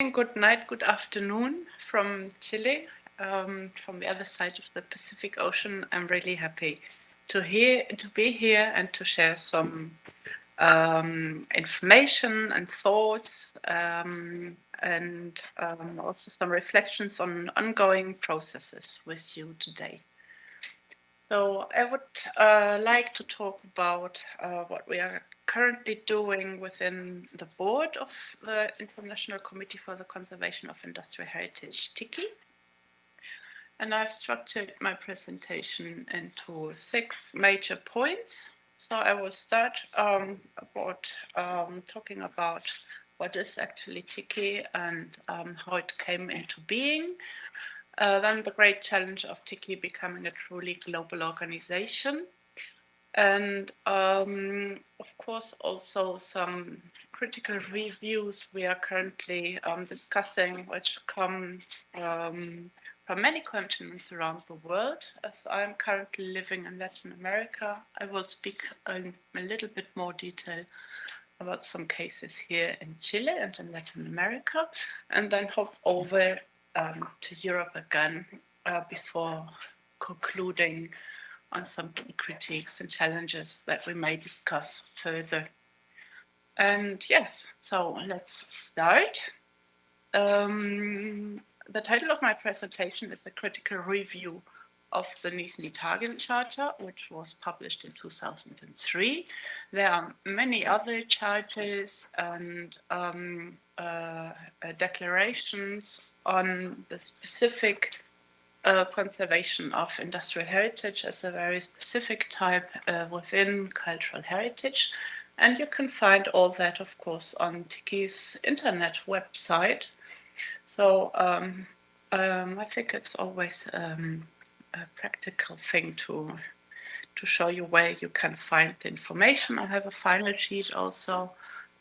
Good night, good afternoon from Chile, from the other side of the Pacific Ocean. I'm really happy to be here and to share some information and thoughts and also some reflections on ongoing processes with you today. So I would like to talk about what we are currently doing within the board of the International Committee for the Conservation of Industrial Heritage, TICCIH. And I've structured my presentation into 6 major points. So I will start talking about what is actually TICCIH and how it came into being. Then the great challenge of TICCIH becoming a truly global organization. And of course, also some critical reviews we are currently discussing, which come from many continents around the world. As I'm currently living in Latin America, I will speak in a little bit more detail about some cases here in Chile and in Latin America, and then hop over to Europe again before concluding on some key critiques and challenges that we may discuss further. And yes, so let's start. The title of my presentation is a critical review of the Nizhny Tagil Charter, which was published in 2003. There are many other charters and declarations on the specific conservation of industrial heritage as a very specific type within cultural heritage. And you can find all that, of course, on TICCIH's internet website. So I think it's always a practical thing to show you where you can find the information. I have a final sheet also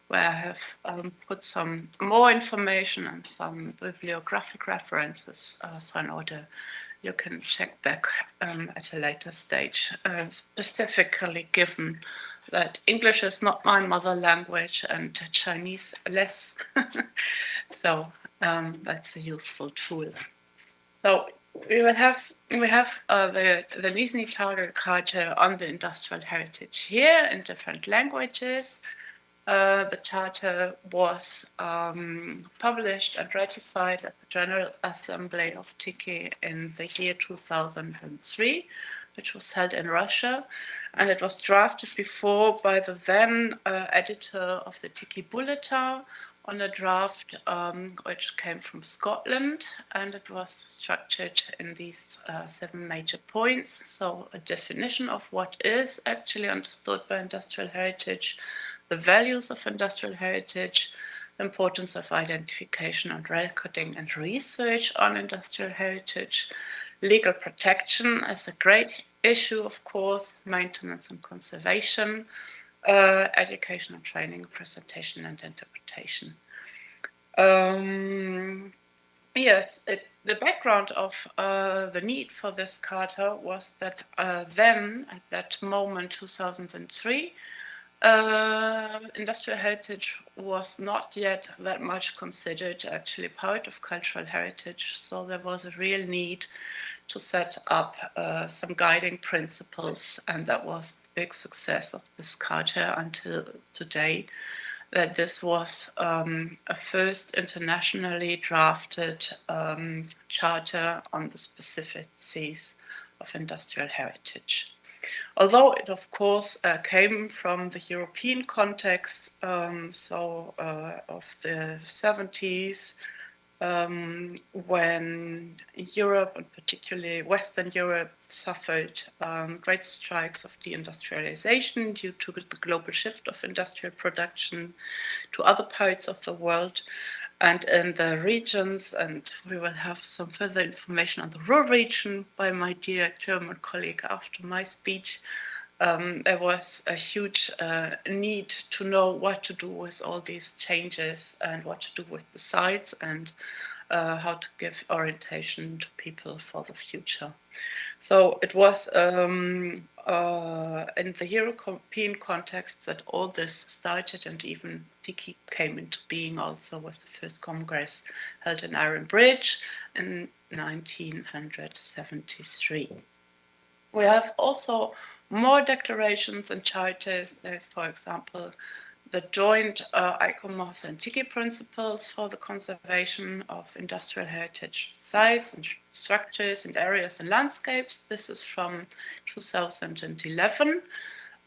where I have put some more information and some bibliographic references, so in order you can check back at a later stage, specifically given that English is not my mother language and Chinese less. So that's a useful tool. So we have the Nizhny Tagil Charter on the industrial heritage here in different languages. The charter was published and ratified at the General Assembly of TICCIH in the year 2003, which was held in Russia, and it was drafted before by the then editor of the TICCIH Bulletin on a draft which came from Scotland, and it was structured in these 7 major points. So a definition of what is actually understood by industrial heritage, the values of industrial heritage, the importance of identification and recording and research on industrial heritage, legal protection as a great issue, of course, maintenance and conservation, education and training, presentation and interpretation. Yes, the background of the need for this charter was that then, at that moment, 2003, industrial heritage was not yet that much considered actually part of cultural heritage, so there was a real need to set up some guiding principles, and that was the big success of this charter until today, that this was a first internationally drafted charter on the specificities of industrial heritage. Although it, of course, came from the European context, of the 70s, when Europe, and particularly Western Europe, suffered great strikes of deindustrialization due to the global shift of industrial production to other parts of the world. And in the regions, and we will have some further information on the Ruhr region by my dear German colleague after my speech, there was a huge need to know what to do with all these changes and what to do with the sites and how to give orientation to people for the future. So it was in the European context that all this started, and even TICCIH came into being also with the first Congress held in Iron Bridge in 1973. We have also more declarations and charters. There's, for example, the joint ICOMOS and TICCIH principles for the conservation of industrial heritage sites and structures and areas and landscapes. This is from 2011.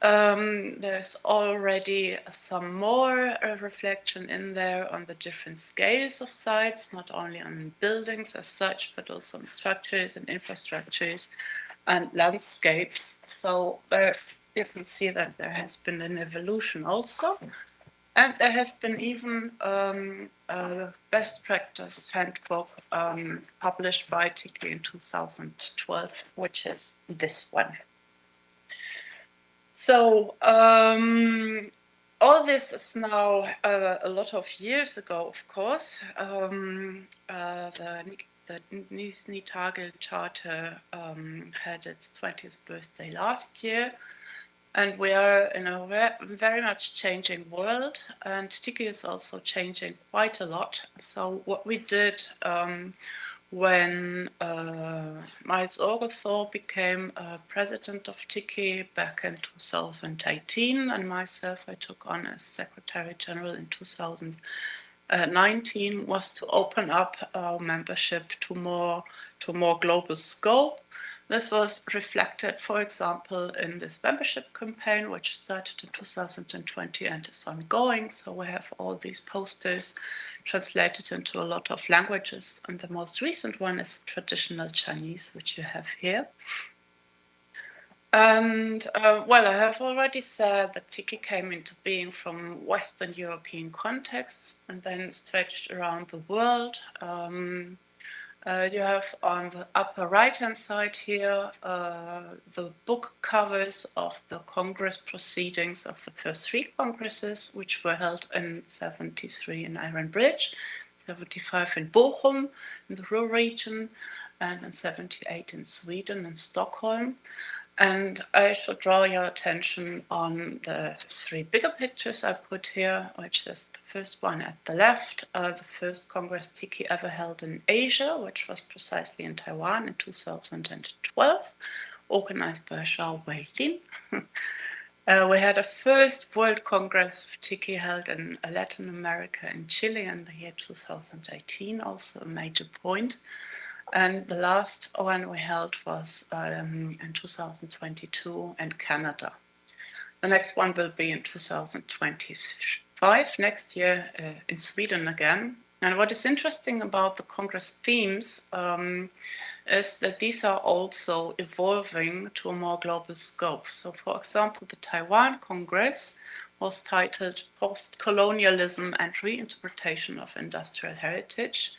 There's already some more reflection in there on the different scales of sites, not only on buildings as such, but also on structures and infrastructures and landscapes. So you can see that there has been an evolution also. And there has been even a best practice handbook published by TICCIH in 2012, which is this one. So all this is now a lot of years ago, of course. The Nizhny Tagil Charter had its 20th birthday last year. And we are in a very much changing world, and TICCIH is also changing quite a lot. So what we did when Miles Oglethorpe became president of TICCIH back in 2018, and myself I took on as Secretary General in 2019, was to open up our membership to more global scope. This was reflected, for example, in this membership campaign, which started in 2020 and is ongoing. So we have all these posters translated into a lot of languages. And the most recent one is traditional Chinese, which you have here. And well, I have already said that TICCIH came into being from Western European contexts and then stretched around the world. You have on the upper right-hand side here the book covers of the Congress proceedings of the first three Congresses, which were held in 73 in Iron Bridge, 75 in Bochum, in the Ruhr region, and in 78 in Sweden, in Stockholm. And I should draw your attention on the three bigger pictures I put here, which is the first one at the left, the first Congress TICCIH ever held in Asia, which was precisely in Taiwan in 2012, organized by Zhao Weilin. We had a first World Congress of TICCIH held in Latin America in Chile in the year 2018, also a major point. And the last one we held was in 2022 in Canada. The next one will be in 2025, next year in Sweden again. And what is interesting about the Congress themes is that these are also evolving to a more global scope. So, for example, the Taiwan Congress was titled Post-Colonialism and Reinterpretation of Industrial Heritage.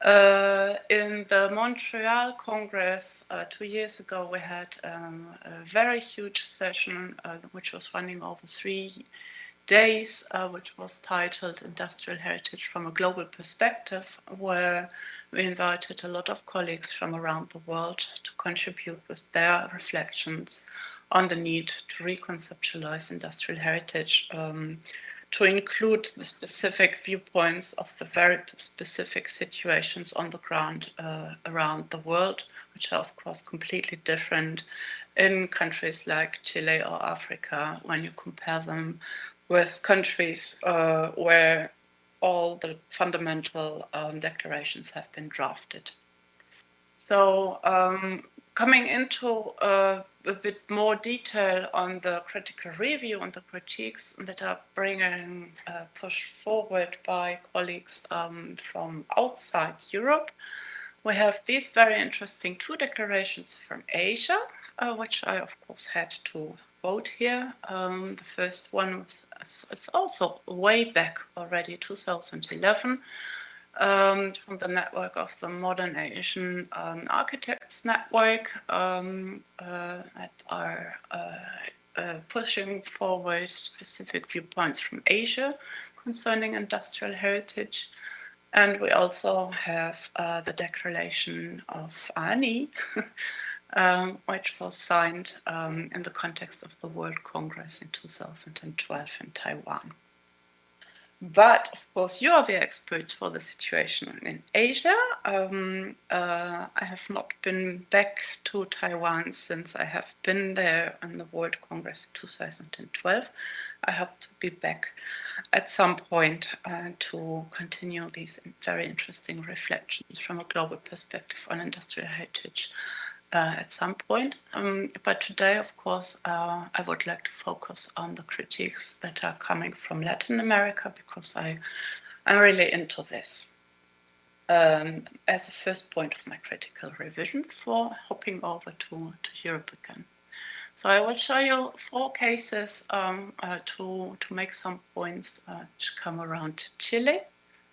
In the Montreal Congress 2 years ago, we had a very huge session which was running over 3 days, which was titled Industrial Heritage from a Global Perspective, where we invited a lot of colleagues from around the world to contribute with their reflections on the need to reconceptualize industrial heritage, to include the specific viewpoints of the very specific situations on the ground around the world, which are of course completely different in countries like Chile or Africa when you compare them with countries where all the fundamental declarations have been drafted. So coming into a bit more detail on the critical review and the critiques that are being pushed forward by colleagues from outside Europe, we have these very interesting 2 declarations from Asia, which I of course had to quote here. The first one was, it's also way back already, 2011, from the network of the Modern Asian Architects Network that are pushing forward specific viewpoints from Asia concerning industrial heritage. And we also have the declaration of ANIH, which was signed in the context of the World Congress in 2012 in Taiwan. But of course, you are the experts for the situation in Asia. I have not been back to Taiwan since I have been there in the World Congress in 2012. I hope to be back at some point to continue these very interesting reflections from a global perspective on industrial heritage at some point. But today, of course, I would like to focus on the critiques that are coming from Latin America, because I'm really into this as a first point of my critical revision for hopping over to Europe again. So I will show you 4 cases to make some points which come around Chile,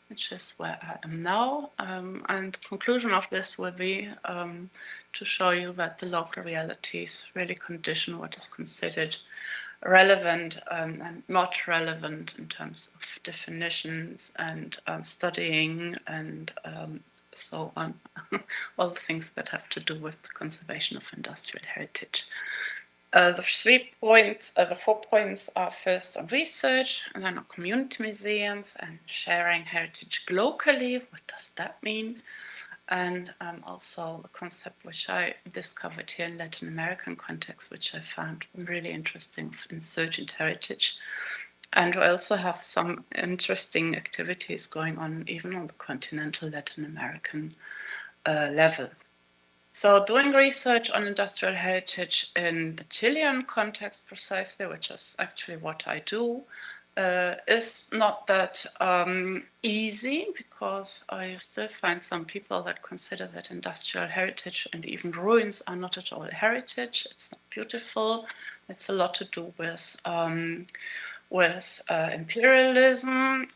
which is where I am now. And the conclusion of this will be to show you that the local realities really condition what is considered relevant and not relevant in terms of definitions and studying and so on, all the things that have to do with the conservation of industrial heritage. The 4 points are first on research, and then on community museums and sharing heritage locally. What does that mean? And also the concept which I discovered here in Latin American context, which I found really interesting, of insurgent heritage. And we also have some interesting activities going on even on the continental Latin American level. So doing research on industrial heritage in the Chilean context precisely, which is actually what I do, is not that easy, because I still find some people that consider that industrial heritage and even ruins are not at all heritage. It's not beautiful. It's a lot to do with imperialism,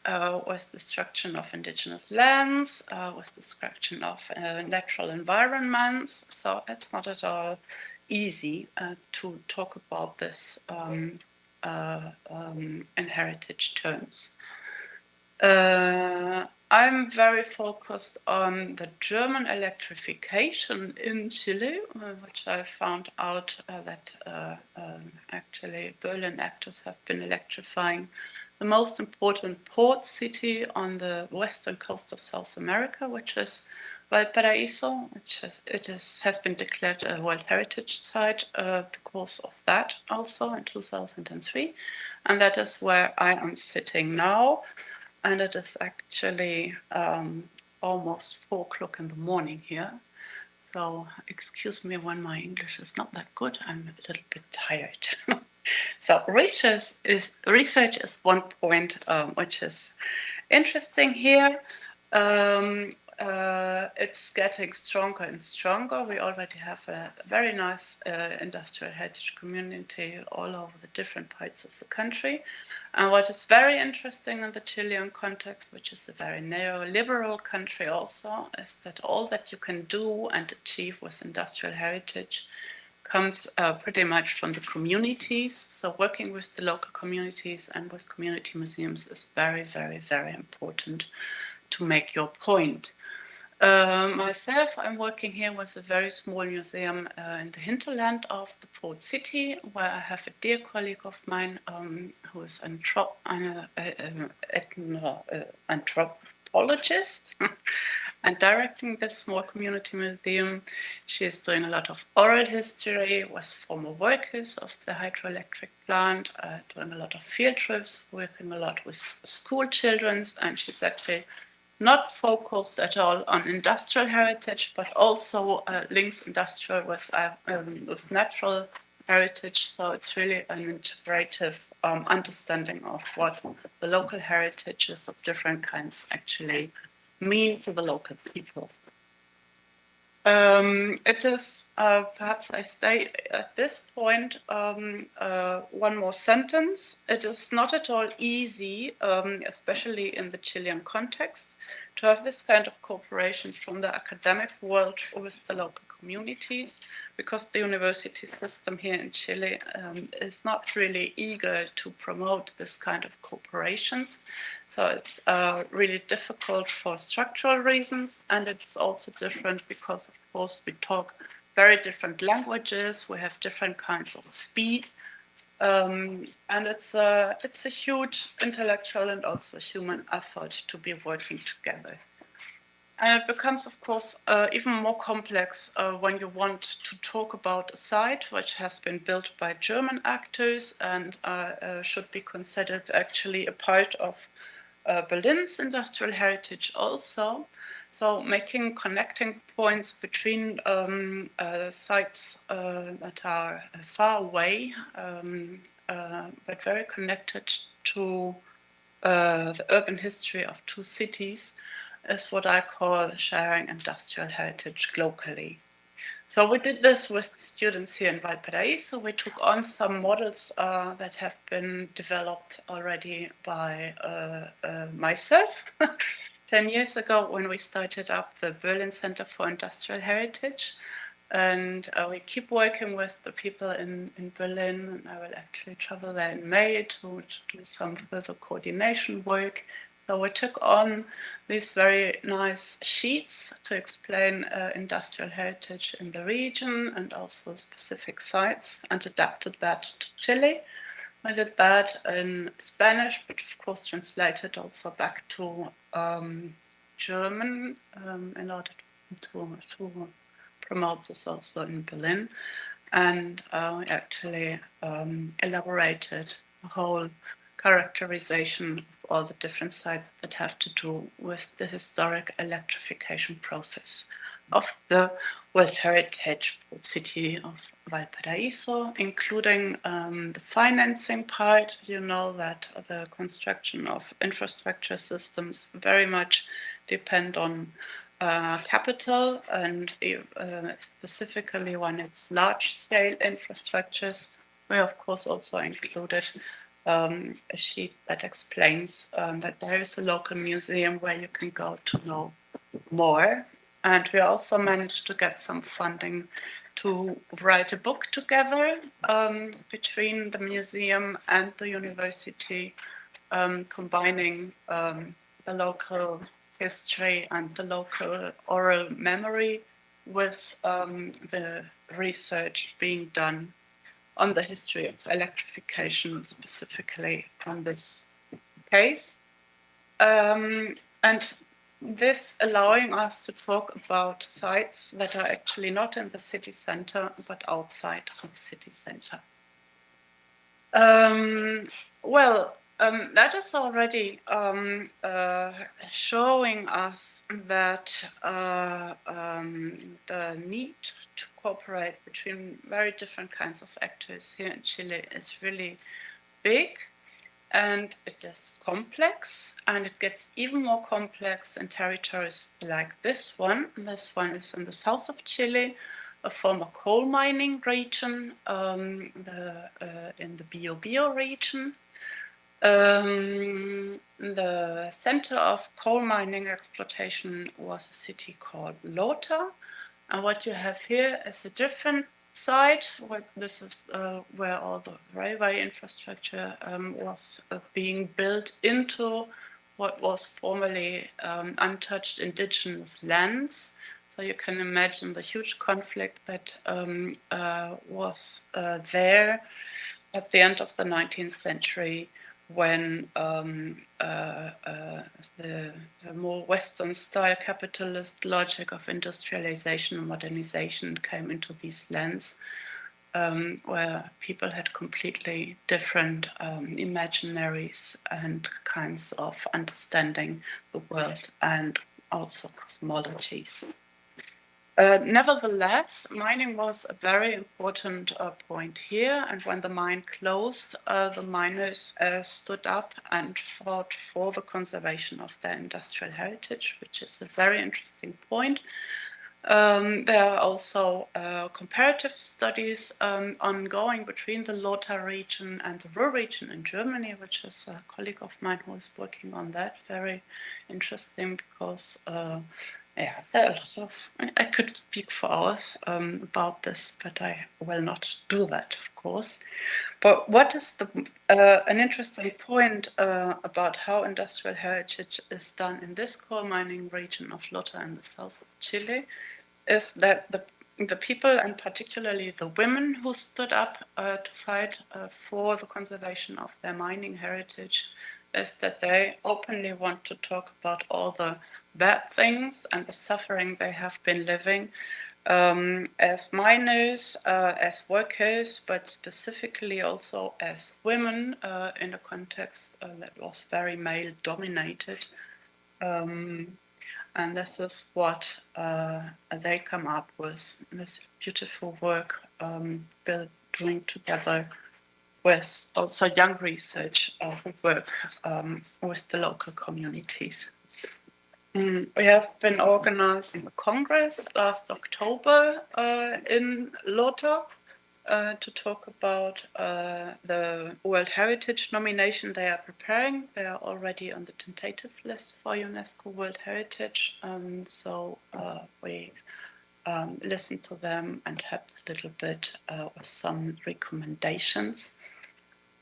with destruction of indigenous lands, with destruction of natural environments. So it's not at all easy to talk about this in heritage terms. I'm very focused on the German electrification in Chile, which I found out that actually Berlin actors have been electrifying the most important port city on the western coast of South America, which is Valparaiso, which has been declared a World Heritage Site because of that also in 2003. And that is where I am sitting now. And it is actually almost 4 o'clock in the morning here. So excuse me when my English is not that good. I'm a little bit tired. So research is one point which is interesting here. It's getting stronger and stronger. We already have a very nice industrial heritage community all over the different parts of the country. And what is very interesting in the Chilean context, which is a very neoliberal country also, is that all that you can do and achieve with industrial heritage comes pretty much from the communities. So working with the local communities and with community museums is very, very, very important to make your point. Myself, I'm working here with a very small museum in the hinterland of the port city, where I have a dear colleague of mine who is an anthropologist and directing this small community museum. She is doing a lot of oral history with former workers of the hydroelectric plant, doing a lot of field trips, working a lot with school children, and she's actually not focused at all on industrial heritage, but also links industrial with natural heritage. So it's really an integrative understanding of what the local heritages of different kinds actually mean to the local people. It is, perhaps I stay at this point, one more sentence. It is not at all easy, especially in the Chilean context, to have this kind of cooperation from the academic world with the local communities, because the university system here in Chile is not really eager to promote this kind of cooperations. So it's really difficult for structural reasons, and it's also different because, of course, we talk very different languages. We have different kinds of speed. And it's a huge intellectual and also human effort to be working together. And it becomes, of course, even more complex when you want to talk about a site which has been built by German actors and should be considered actually a part of Berlin's industrial heritage also. So making connecting points between sites that are far away but very connected to the urban history of two cities is what I call sharing industrial heritage locally. So we did this with students here in Valparaiso. We took on some models that have been developed already by myself 10 years ago when we started up the Berlin Center for Industrial Heritage. And we keep working with the people in Berlin, and I will actually travel there in May to do some further coordination work. So we took on these very nice sheets to explain industrial heritage in the region and also specific sites, and adapted that to Chile. I did that in Spanish, but of course translated also back to German in order to promote this also in Berlin. And we actually elaborated a whole characterization of all the different sites that have to do with the historic electrification process of the World Heritage city of Valparaiso, including the financing part. You know that the construction of infrastructure systems very much depend on capital, and specifically when it's large-scale infrastructures. We of course also included a sheet that explains that there is a local museum where you can go to know more. And we also managed to get some funding to write a book together between the museum and the university, combining the local history and the local oral memory with the research being done on the history of electrification, specifically on this case. And this allowing us to talk about sites that are actually not in the city center, but outside of the city center. That is already showing us that the need to cooperate between very different kinds of actors here in Chile is really big, and it is complex, and it gets even more complex in territories like this one. This one is in the south of Chile, a former coal mining region, in the Biobío region. The center of coal mining exploitation was a city called Lota. And what you have here is a different site. This is where all the railway infrastructure was being built into what was formerly untouched indigenous lands. So you can imagine the huge conflict that was there at the end of the 19th century, when the more Western-style capitalist logic of industrialization and modernization came into these lands, where people had completely different imaginaries and kinds of understanding the world and also cosmologies. Nevertheless, mining was a very important point here, and when the mine closed, the miners stood up and fought for the conservation of their industrial heritage, which is a very interesting point. There are also comparative studies ongoing between the Lota region and the Ruhr region in Germany, which is a colleague of mine who is working on that. Very interesting, because there are a lot of, I could speak for hours about this, but I will not do that, of course. But what is an interesting point about how industrial heritage is done in this coal mining region of Lota in the south of Chile is that the the people, and particularly the women who stood up to fight for the conservation of their mining heritage, is that they openly want to talk about all the bad things and the suffering they have been living as miners, as workers, but specifically also as women in a context that was very male dominated. And this is what they come up with, this beautiful work doing together with also young research who work with the local communities. We have been organizing a congress last October in Lota to talk about the World Heritage nomination they are preparing. They are already on the tentative list for UNESCO World Heritage. So we listened to them and helped a little bit with some recommendations.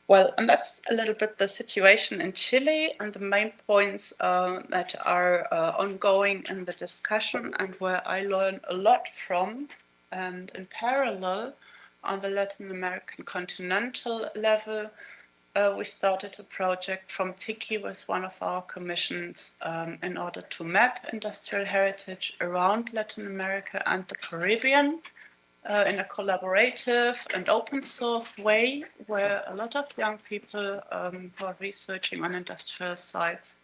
Well, and that's a little bit the situation in Chile and the main points that are ongoing in the discussion and where I learn a lot from. And in parallel, on the Latin American continental level, we started a project from TICCIH with one of our commissions in order to map industrial heritage around Latin America and the Caribbean. In a collaborative and open source way, where a lot of young people who are researching on industrial sites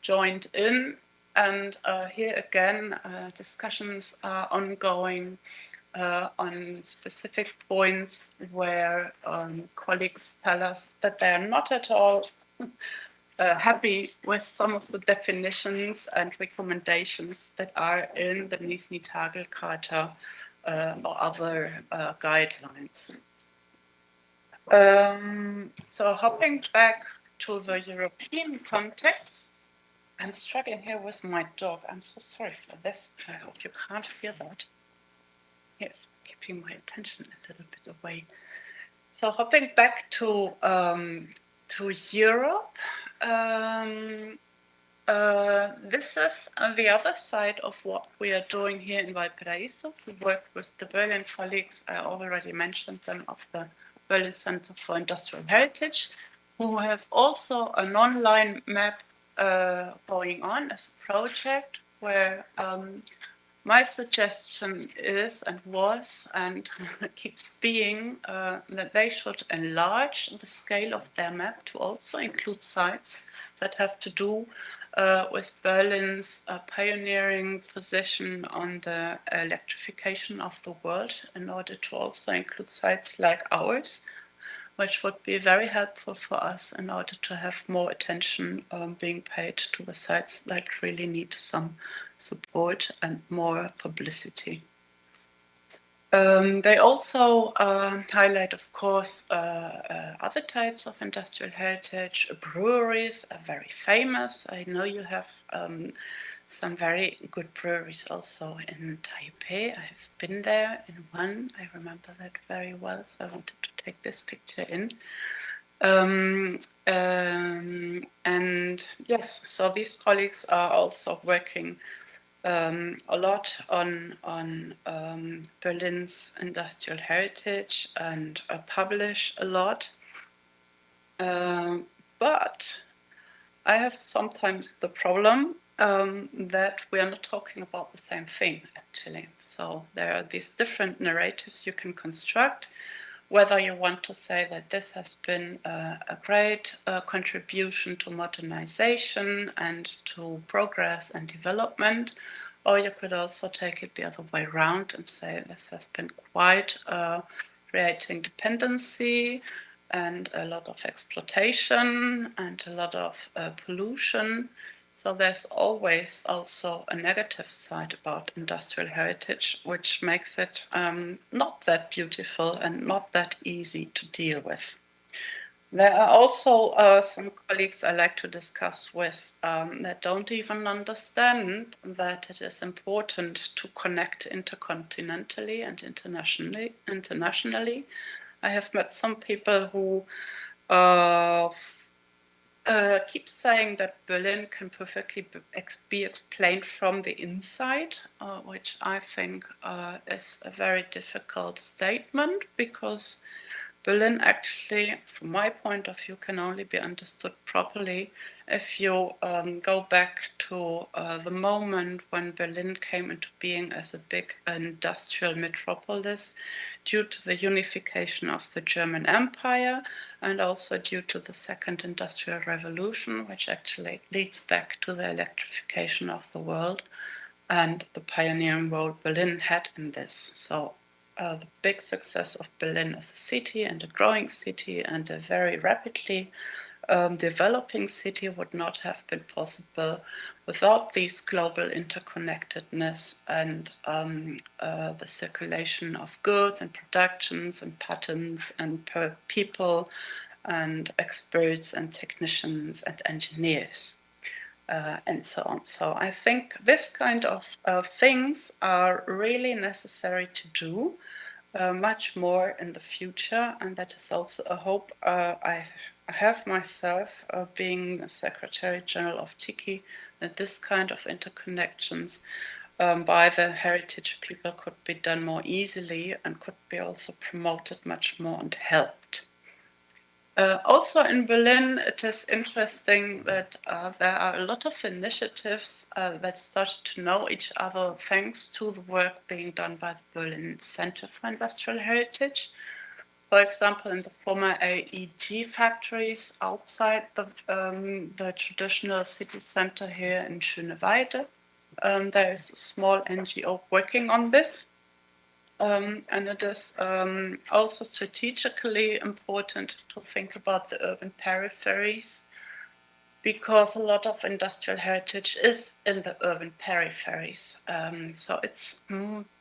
joined in. And here again, discussions are ongoing on specific points where colleagues tell us that they are not at all happy with some of the definitions and recommendations that are in the Nizhny Tagil Charta or other guidelines. So hopping back to the European context, I'm struggling here with my dog. I'm so sorry for this. I hope you can't hear that. Yes, keeping my attention a little bit away. So hopping back to Europe, this is the other side of what we are doing here in Valparaiso. We work with the Berlin colleagues, I already mentioned them, of the Berlin Center for Industrial Heritage, who have also an online map going on as a project where my suggestion is and was and keeps being that they should enlarge the scale of their map to also include sites that have to do with Berlin's pioneering position on the electrification of the world, in order to also include sites like ours, which would be very helpful for us in order to have more attention being paid to the sites that really need some support and more publicity. They also highlight, of course, other types of industrial heritage. Breweries are very famous. I know you have some very good breweries also in Taipei. I have been there in one. I remember that very well, so I wanted to take this picture in. And yes, so these colleagues are also working a lot on Berlin's industrial heritage and publish a lot. But I have sometimes the problem that we are not talking about the same thing, actually. So there are these different narratives you can construct, whether you want to say that this has been a great contribution to modernization and to progress and development, or you could also take it the other way around and say this has been quite creating dependency and a lot of exploitation and a lot of pollution. So there's always also a negative side about industrial heritage, which makes it not that beautiful and not that easy to deal with. There are also some colleagues I like to discuss with that don't even understand that it is important to connect intercontinentally and internationally. I have met some people who keeps saying that Berlin can perfectly be explained from the inside, which I think is a very difficult statement, because Berlin actually, from my point of view, can only be understood properly if you go back to the moment when Berlin came into being as a big industrial metropolis due to the unification of the German Empire and also due to the Second Industrial Revolution, which actually leads back to the electrification of the world and the pioneering role Berlin had in this. So the big success of Berlin as a city and a growing city and a very rapidly developing city would not have been possible without these global interconnectedness and the circulation of goods and productions and patents and people and experts and technicians and engineers. And so on. So I think this kind of things are really necessary to do much more in the future, and that is also a hope I have myself, being Secretary General of TICCIH, that this kind of interconnections by the heritage people could be done more easily and could be also promoted much more and helped. Also in Berlin, it is interesting that there are a lot of initiatives that started to know each other thanks to the work being done by the Berlin Center for Industrial Heritage. For example, in the former AEG factories outside the traditional city center here in Schöneweide, there is a small NGO working on this. And it is also strategically important to think about the urban peripheries, because a lot of industrial heritage is in the urban peripheries. So it's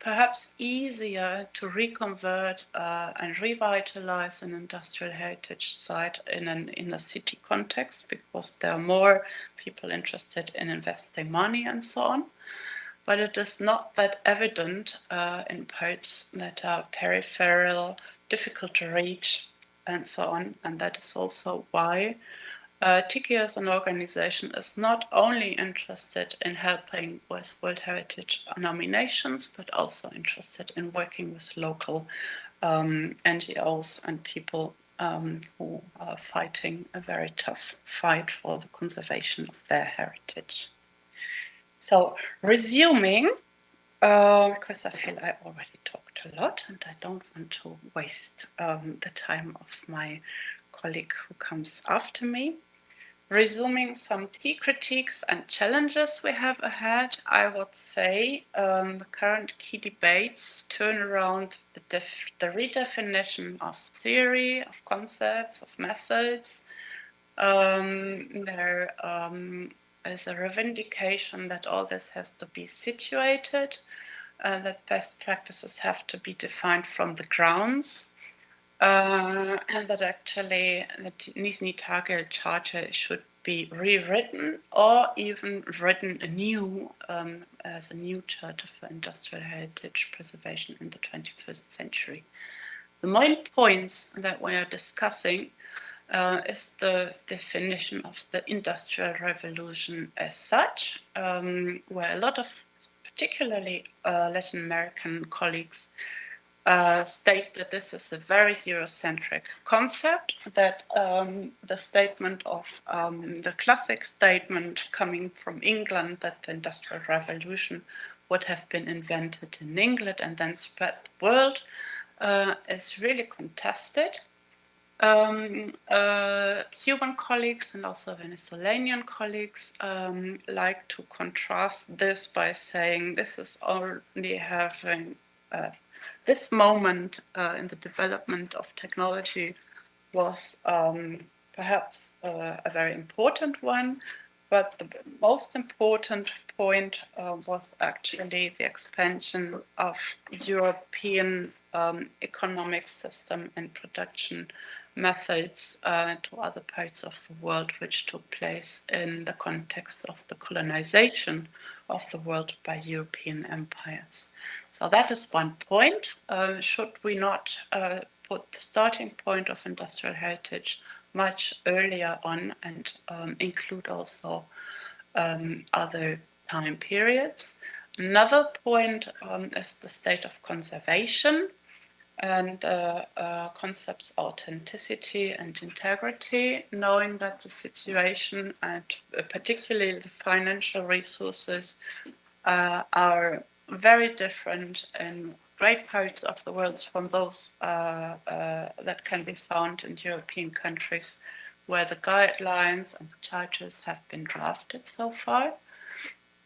perhaps easier to reconvert and revitalize an industrial heritage site in a city context, because there are more people interested in investing money and so on. But it is not that evident in parts that are peripheral, difficult to reach, and so on. And that is also why TICCIH as an organization is not only interested in helping with World Heritage nominations, but also interested in working with local NGOs and people who are fighting a very tough fight for the conservation of their heritage. So, resuming, because I feel I already talked a lot and I don't want to waste the time of my colleague who comes after me. Resuming some key critiques and challenges we have ahead, I would say the current key debates turn around the redefinition of theory, of concepts, of methods. There is a revindication that all this has to be situated, that best practices have to be defined from the grounds, and that actually the Nizhny Tagil Charter should be rewritten or even written anew as a new charter for industrial heritage preservation in the 21st century. The main points that we are discussing is the definition of the Industrial Revolution as such, where a lot of particularly Latin American colleagues state that this is a very Eurocentric concept, that the statement of the classic statement coming from England that the Industrial Revolution would have been invented in England and then spread the world is really contested. Cuban colleagues and also Venezuelan colleagues like to contrast this by saying this is only having this moment in the development of technology was perhaps a very important one, but the most important point was actually the expansion of European economic system and production methods to other parts of the world, which took place in the context of the colonization of the world by European empires. So that is one point. Should we not put the starting point of industrial heritage much earlier on and include also other time periods. Another point is the state of conservation and concepts authenticity and integrity, knowing that the situation and particularly the financial resources are very different in great parts of the world from those that can be found in European countries where the guidelines and the charters have been drafted so far.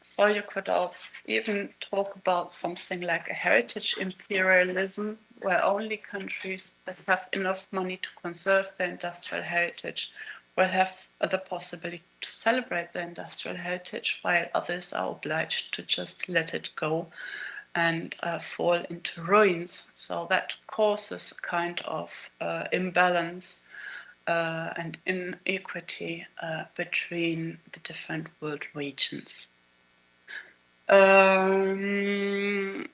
So you could also even talk about something like a heritage imperialism, where only countries that have enough money to conserve their industrial heritage will have the possibility to celebrate their industrial heritage, while others are obliged to just let it go and fall into ruins. So that causes a kind of imbalance and inequity between the different world regions. I'm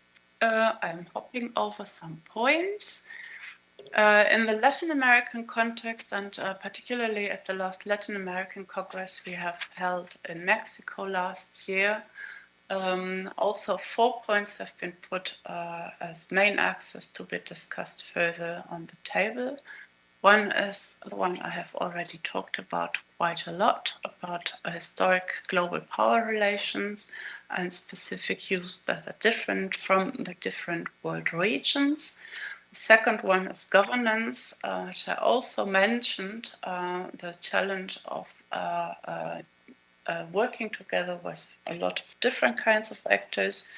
hopping over some points. In the Latin American context, and particularly at the last Latin American Congress we have held in Mexico last year, also 4 points have been put as main axes to be discussed further on the table. One is the one I have already talked about quite a lot, about historic global power relations and specific use that are different from the different world regions. The second one is governance, which I also mentioned, the challenge of working together with a lot of different kinds of actors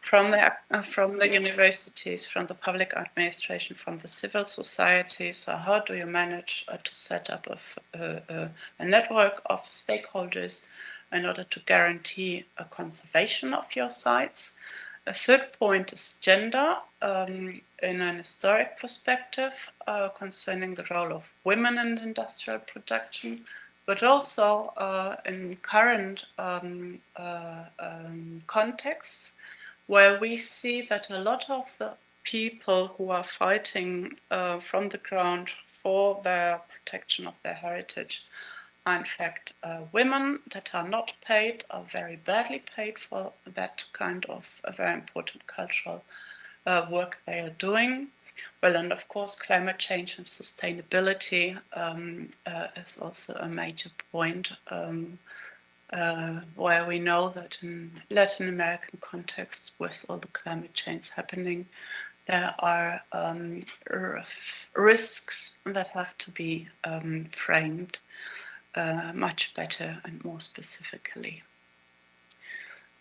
from the universities, from the public administration, from the civil society. So how do you manage to set up a network of stakeholders in order to guarantee a conservation of your sites? A third point is gender in an historic perspective concerning the role of women in industrial production, but also in current contexts where we see that a lot of the people who are fighting from the ground for their protection of their heritage are in fact women that are not paid, are very badly paid for that kind of very important cultural work they are doing. Well, and of course, climate change and sustainability is also a major point where we know that in Latin American context, with all the climate change happening, there are risks that have to be framed much better and more specifically.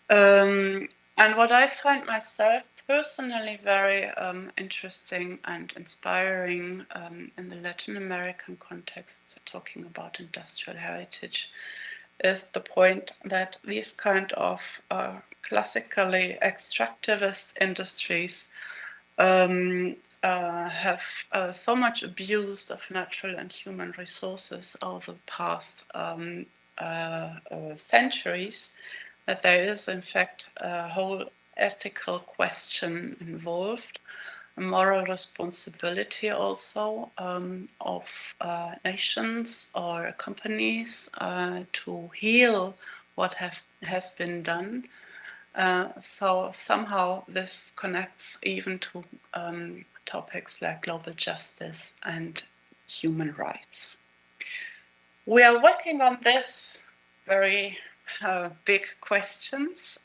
And what I find myself personally very interesting and inspiring in the Latin American context, talking about industrial heritage, is the point that these kind of classically extractivist industries have so much abused of natural and human resources over the past centuries that there is in fact a whole ethical question involved, a moral responsibility also of nations or companies to heal what has been done. So somehow this connects even to topics like global justice and human rights. We are working on this very big questions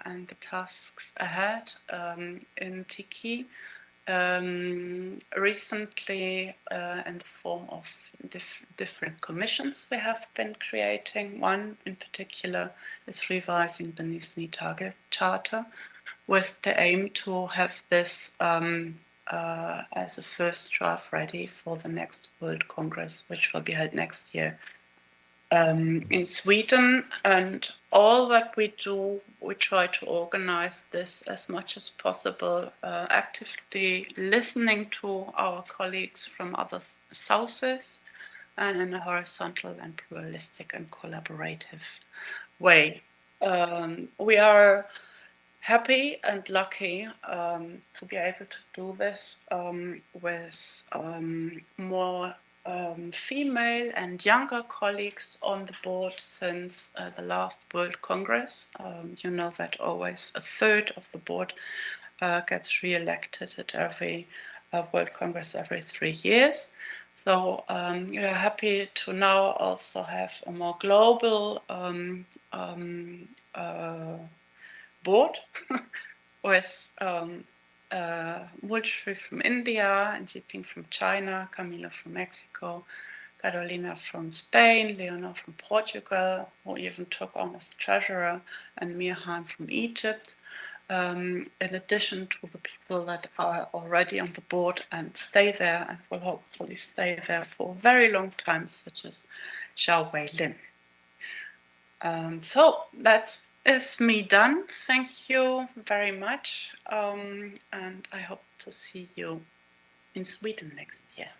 and the tasks ahead in TICCIH. Recently, in the form of different commissions we have been creating. One in particular is revising the Nizhny Tagil Charter with the aim to have this as a first draft ready for the next World Congress, which will be held next year in Sweden. And all that we do, we try to organize this as much as possible, actively listening to our colleagues from other sources and in a horizontal and pluralistic and collaborative way. We are happy and lucky to be able to do this with more female and younger colleagues on the board since the last World Congress. You know that always a third of the board gets re-elected at every World Congress every 3 years. So we are happy to now also have a more global board with Mulchri from India, and Jiping from China, Camilo from Mexico, Carolina from Spain, Leonor from Portugal, who even took on as treasurer, and Mirhan from Egypt. In addition to the people that are already on the board and stay there and will hopefully stay there for a very long time, such as Xiao Wei Lin. So that is me done. Thank you very much, and I hope to see you in Sweden next year.